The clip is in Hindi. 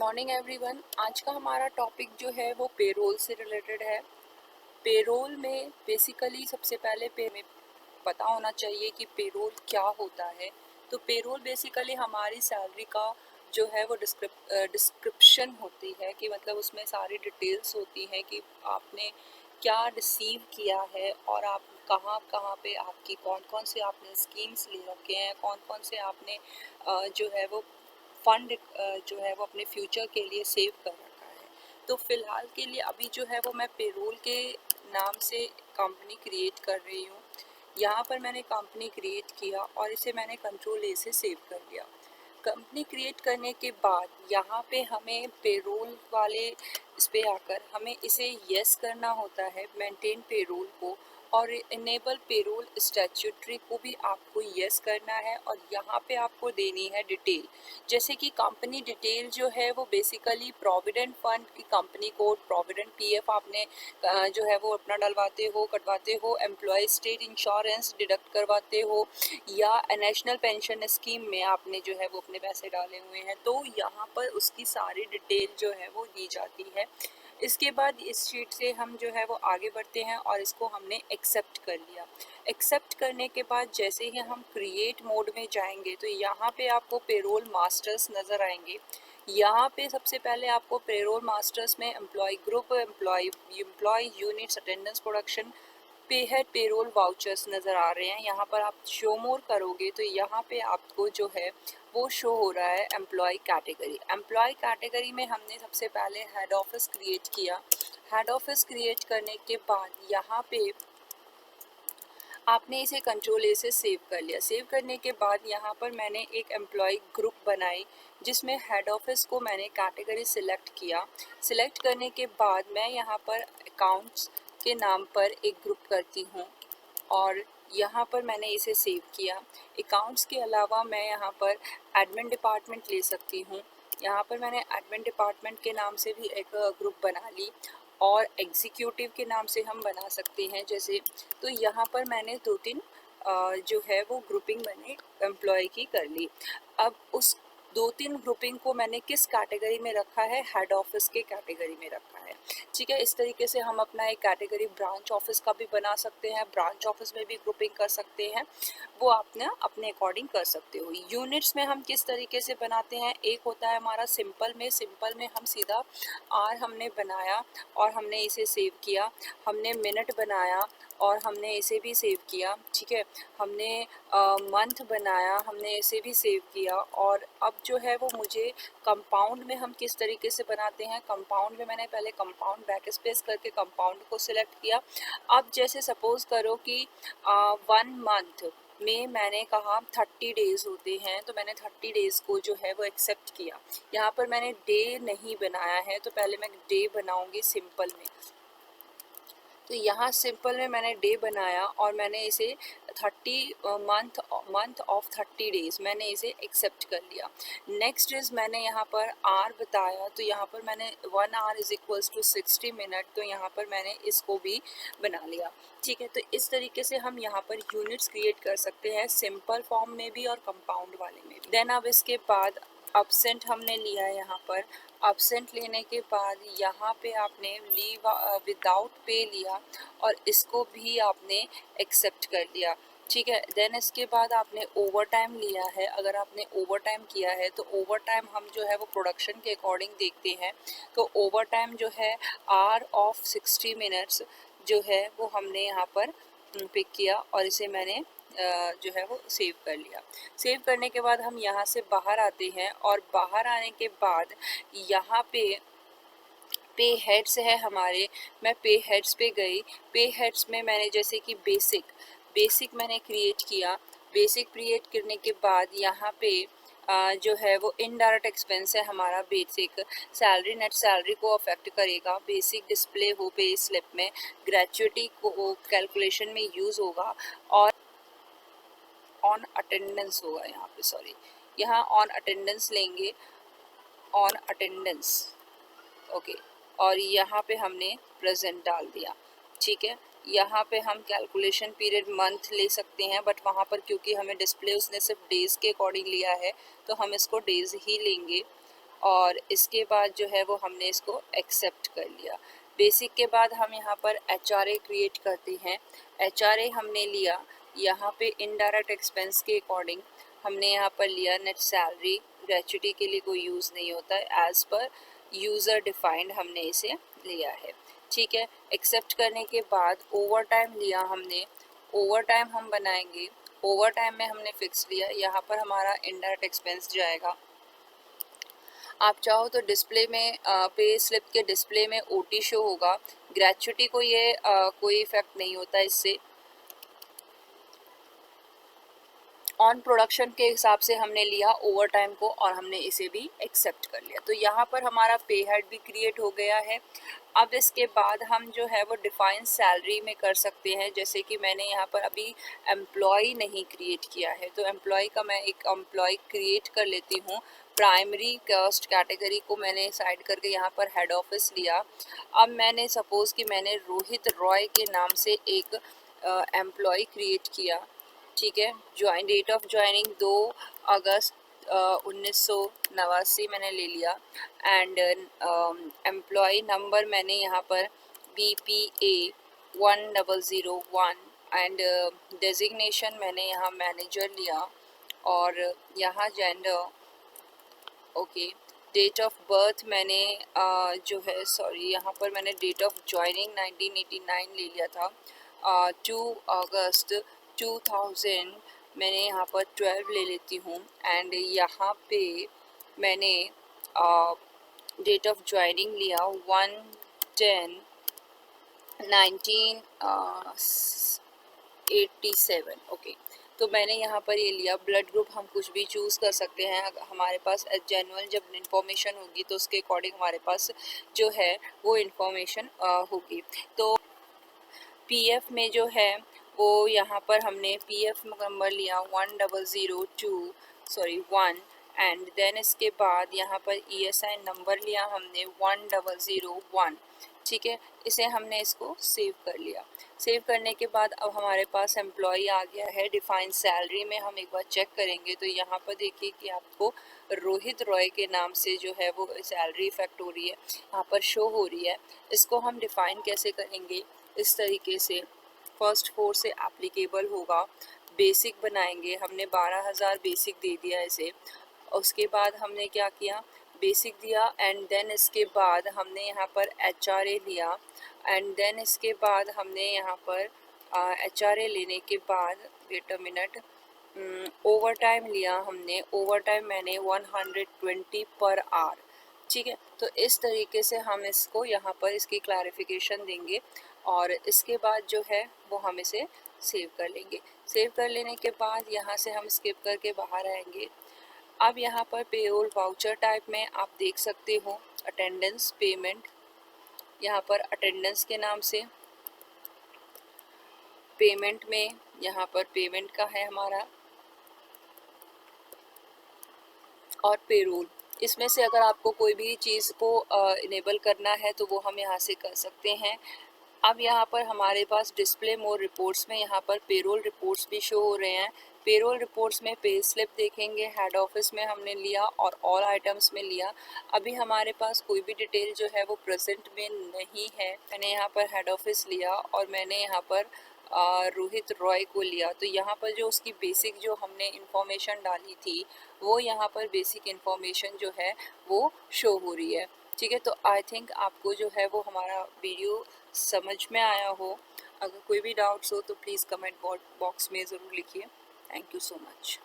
Morning everyone. आज का हमारा टॉपिक जो है वो पेरोल से रिलेटेड है। पेरोल में बेसिकली सबसे पहले हमें पता होना चाहिए कि पेरोल क्या होता है। तो पेरोल बेसिकली हमारी सैलरी का जो है वो डिस्क्रिप्शन होती है कि मतलब उसमें सारी डिटेल्स होती हैं कि आपने क्या रिसीव किया है और आप कहाँ कहाँ पे आपकी कौन कौन से आपने स्कीम्स ले रखे हैं, कौन कौन से आपने जो है वो फंड जो है वो अपने फ्यूचर के लिए सेव कर रखा है। तो फ़िलहाल के लिए अभी जो है वो मैं पेरोल के नाम से कंपनी क्रिएट कर रही हूँ। यहाँ पर मैंने कंपनी क्रिएट किया और इसे मैंने कंट्रोल ए से सेव कर लिया। कंपनी क्रिएट करने के बाद यहाँ पे हमें पेरोल वाले इस पे आकर हमें इसे यस करना होता है, मेंटेन पेरोल को, और इनेबल पेरोल स्टैट्यूटरी को भी आपको यस करना है। और यहाँ पे आपको देनी है डिटेल, जैसे कि कंपनी डिटेल जो है वो बेसिकली प्रोविडेंट फंड की कंपनी कोड, प्रोविडेंट पीएफ आपने जो है वो अपना डलवाते हो, कटवाते हो, एम्प्लॉय स्टेट इंश्योरेंस डिडक्ट करवाते हो, या नेशनल पेंशन स्कीम में आपने जो है वो अपने पैसे डाले हुए हैं, तो यहाँ पर उसकी सारी डिटेल जो है वो दी जाती है। इसके बाद इस शीट से हम जो है वो आगे बढ़ते हैं और इसको हमने एक्सेप्ट कर लिया। एक्सेप्ट करने के बाद जैसे ही हम क्रिएट मोड में जाएंगे तो यहाँ पे आपको पेरोल मास्टर्स नज़र आएंगे। यहाँ पे सबसे पहले आपको पेरोल मास्टर्स में employee group, employee units, attendance, production, pay head, payroll vouchers नज़र आ रहे हैं। यहाँ पर आप शो मोर करोगे तो यहाँ पे आपको जो है वो शो हो रहा है एम्प्लॉय कैटेगरी। एम्प्लॉय कैटेगरी में हमने सबसे पहले हेड ऑफिस क्रिएट किया। हेड ऑफिस क्रिएट करने के बाद यहाँ पे आपने इसे कंट्रोल ए से सेव कर लिया। सेव करने के बाद यहाँ पर मैंने एक एम्प्लॉय ग्रुप बनाई जिसमें हेड ऑफिस को मैंने कैटेगरी सिलेक्ट किया। सिलेक्ट करने के बाद मैं यहाँ पर अकाउंट्स के नाम पर एक ग्रुप करती हूँ और यहाँ पर मैंने इसे सेव किया। अकाउंट्स के अलावा मैं यहाँ पर एडमिन डिपार्टमेंट ले सकती हूँ। यहाँ पर मैंने एडमिन डिपार्टमेंट के नाम से भी एक ग्रुप बना ली और एग्जीक्यूटिव के नाम से हम बना सकते हैं जैसे। तो यहाँ पर मैंने 2-3 जो है वो ग्रुपिंग मैंने एम्प्लॉय की कर ली। अब उस 2-3 ग्रुपिंग को मैंने किस कैटेगरी में रखा है, हेड ऑफिस के कैटेगरी में रखा है। ठीक है, इस तरीके से हम अपना एक कैटेगरी ब्रांच ऑफिस का भी बना सकते हैं, ब्रांच ऑफिस में भी ग्रुपिंग कर सकते हैं, वो आप ना अपने अकॉर्डिंग कर सकते हो। यूनिट्स में हम किस तरीके से बनाते हैं, एक होता है हमारा सिंपल में। सिंपल में हम सीधा आर हमने बनाया और हमने इसे सेव किया। हमने मिनट बनाया और हमने इसे भी सेव किया। ठीक है, हमने मंथ बनाया, हमने इसे भी सेव किया। और अब जो है वो मुझे कंपाउंड में हम किस तरीके से बनाते हैं, कंपाउंड में मैंने पहले कंपाउंड बैक स्पेस करके कंपाउंड को सिलेक्ट किया। अब जैसे सपोज करो कि 1 मंथ में मैंने कहा 30 डेज़ होते हैं, तो मैंने 30 डेज़ को जो है वो एक्सेप्ट किया। यहाँ पर मैंने डे नहीं बनाया है, तो पहले मैं डे बनाऊंगी सिंपल में। तो यहाँ सिंपल में मैंने डे बनाया और मैंने इसे 30 मंथ ऑफ 30 डेज़ मैंने इसे एक्सेप्ट कर लिया। नेक्स्ट इज़ मैंने यहाँ पर आर बताया, तो यहाँ पर मैंने 1 hour is equals to 60 minute, तो यहाँ पर मैंने इसको भी बना लिया। ठीक है, तो इस तरीके से हम यहाँ पर यूनिट्स क्रिएट कर सकते हैं, सिंपल फॉर्म में भी और कंपाउंड वाले में भी। देन अब इसके बाद एब्सेंट हमने लिया है। यहाँ पर एब्सेंट लेने के बाद यहाँ पे आपने लीव विदाउट पे लिया और इसको भी आपने एक्सेप्ट कर लिया। ठीक है, देन इसके बाद आपने ओवर टाइम लिया है। अगर आपने ओवर टाइम किया है तो ओवर टाइम हम जो है वो प्रोडक्शन के अकॉर्डिंग देखते हैं। तो ओवर टाइम जो है आर ऑफ 60 मिनट्स जो है वो हमने यहाँ पर पिक किया और इसे मैंने जो है वो सेव कर लिया। सेव करने के बाद हम यहाँ से बाहर आते हैं और बाहर आने के बाद यहाँ पे हेड्स है हमारे। मैं पे हेड्स पे गई। पे हेड्स में मैंने जैसे कि बेसिक मैंने क्रिएट किया। बेसिक क्रिएट करने के बाद यहाँ पे जो है वो इनडायरेक्ट एक्सपेंस है हमारा। बेसिक सैलरी, नेट सैलरी को अफेक्ट करेगा। बेसिक डिस्प्ले हो पे स्लिप में, ग्रेचुइटी को कैलकुलेशन में यूज़ होगा और ऑन अटेंडेंस होगा। यहाँ पे सॉरी, यहाँ ऑन अटेंडेंस लेंगे, ऑन अटेंडेंस, ओके। और यहाँ पे हमने प्रेजेंट डाल दिया। ठीक है, यहाँ पे हम कैलकुलेशन पीरियड मंथ ले सकते हैं, बट वहाँ पर क्योंकि हमें डिस्प्ले उसने सिर्फ डेज़ के अकॉर्डिंग लिया है तो हम इसको डेज़ ही लेंगे। और इसके बाद जो है वो हमने इसको एक्सेप्ट कर लिया। बेसिक के बाद हम यहाँ पर HRA क्रिएट करते हैं। HRA हमने लिया, यहाँ पे इनडायरेक्ट एक्सपेंस के अकॉर्डिंग हमने यहाँ पर लिया नेट सैलरी। ग्रेचुटी के लिए कोई यूज़ नहीं होता है, एज़ पर यूज़र डिफाइंड हमने इसे लिया है। ठीक है, एक्सेप्ट करने के बाद ओवर टाइम लिया हमने, ओवर टाइम हम बनाएंगे। ओवर टाइम में हमने फिक्स लिया, यहाँ पर हमारा इनडायरेक्ट एक्सपेंस जाएगा। आप चाहो तो डिस्प्ले में पे स्लिप के डिस्प्ले में OT शो होगा। ग्रेचुटी को ये कोई इफेक्ट नहीं होता इससे। ऑन प्रोडक्शन के हिसाब से हमने लिया ओवर टाइम को और हमने इसे भी एक्सेप्ट कर लिया। तो यहाँ पर हमारा पे हेड भी क्रिएट हो गया है। अब इसके बाद हम जो है वो डिफाइन सैलरी में कर सकते हैं। जैसे कि मैंने यहाँ पर अभी एम्प्लॉय नहीं क्रिएट किया है, तो एम्प्लॉय का मैं एक एम्प्लॉय क्रिएट कर लेती हूँ। प्राइमरी कॉस्ट कैटेगरी को मैंने साइड करके यहाँ पर हेड ऑफिस लिया। अब मैंने सपोज़ कि मैंने रोहित रॉय के नाम से एक एम्प्लॉय क्रिएट किया। ठीक है, ज्वाइन डेट ऑफ ज्वाइनिंग 2 अगस्त 1989 मैंने ले लिया। एंड एम्प्लॉय नंबर मैंने यहाँ पर BPA 1001 एंड डेजिग्नेशन मैंने यहाँ मैनेजर लिया। और यहाँ gender okay. Date of birth मैंने जो है सॉरी यहाँ पर मैंने डेट ऑफ ज्वाइनिंग 1989 ले लिया था। 2 अगस्त 2000 मैंने यहाँ पर 12 ले लेती हूँ। एंड यहाँ पे मैंने डेट ऑफ ज्वाइनिंग लिया 1/10/1987। ओके, तो मैंने यहाँ पर ये लिया। ब्लड ग्रुप हम कुछ भी चूज़ कर सकते हैं। अगर हमारे पास जेन्युइन जब इन्फॉर्मेशन होगी तो उसके अकॉर्डिंग हमारे पास जो है वो इन्फॉर्मेशन होगी। तो PF में जो है वो यहाँ पर हमने PF नंबर लिया 1 एंड देन इसके बाद यहाँ पर ESI नंबर लिया हमने 1001। ठीक है, इसे हमने इसको सेव कर लिया। सेव करने के बाद अब हमारे पास एम्प्लॉय आ गया है। डिफाइन सैलरी में हम एक बार चेक करेंगे तो यहाँ पर देखिए कि आपको रोहित रॉय के नाम से जो है वो सैलरी इफेक्ट हो रही है, यहाँ पर शो हो रही है। इसको हम डिफाइन कैसे करेंगे, इस तरीके से फर्स्ट 4 से एप्लीकेबल होगा। बेसिक बनाएंगे, हमने 12,000 बेसिक दे दिया इसे। उसके बाद हमने क्या किया, बेसिक दिया एंड देन इसके बाद हमने यहाँ पर HRA लिया। एंड देन इसके बाद हमने यहाँ पर HRA लेने के बाद wait a minute, overtime लिया हमने। ओवर टाइम मैंने 120 पर आवर। ठीक है, तो इस तरीके से हम इसको यहाँ पर इसकी क्लैरिफिकेशन देंगे और इसके बाद जो है वो हम इसे सेव कर लेंगे। सेव कर लेने के बाद यहाँ से हम स्किप करके बाहर आएंगे। अब यहाँ पर पेरोल वाउचर टाइप में आप देख सकते हो अटेंडेंस पेमेंट, यहाँ पर अटेंडेंस के नाम से पेमेंट में यहाँ पर पेमेंट का है हमारा और पेरोल। इसमें से अगर आपको कोई भी चीज़ को इनेबल करना है तो वो हम यहाँ से कर सकते हैं। अब यहाँ पर हमारे पास डिस्प्ले मोर रिपोर्ट्स में यहाँ पर पेरोल रिपोर्ट्स भी शो हो रहे हैं। पेरोल रिपोर्ट्स में पे स्लिप देखेंगे, हेड ऑफिस में हमने लिया और ऑल आइटम्स में लिया। अभी हमारे पास कोई भी डिटेल जो है वो प्रेजेंट में नहीं है। मैंने यहाँ पर हेड ऑफिस लिया और मैंने यहाँ पर रोहित रॉय को लिया। तो यहाँ पर जो उसकी बेसिक जो हमने इंफॉर्मेशन डाली थी वो यहाँ पर बेसिक इंफॉर्मेशन जो है वो शो हो रही है। ठीक है, तो आई थिंक आपको जो है वो हमारा वीडियो समझ में आया हो। अगर कोई भी डाउट्स हो तो प्लीज़ कमेंट बॉक्स में ज़रूर लिखिए। Thank you so much.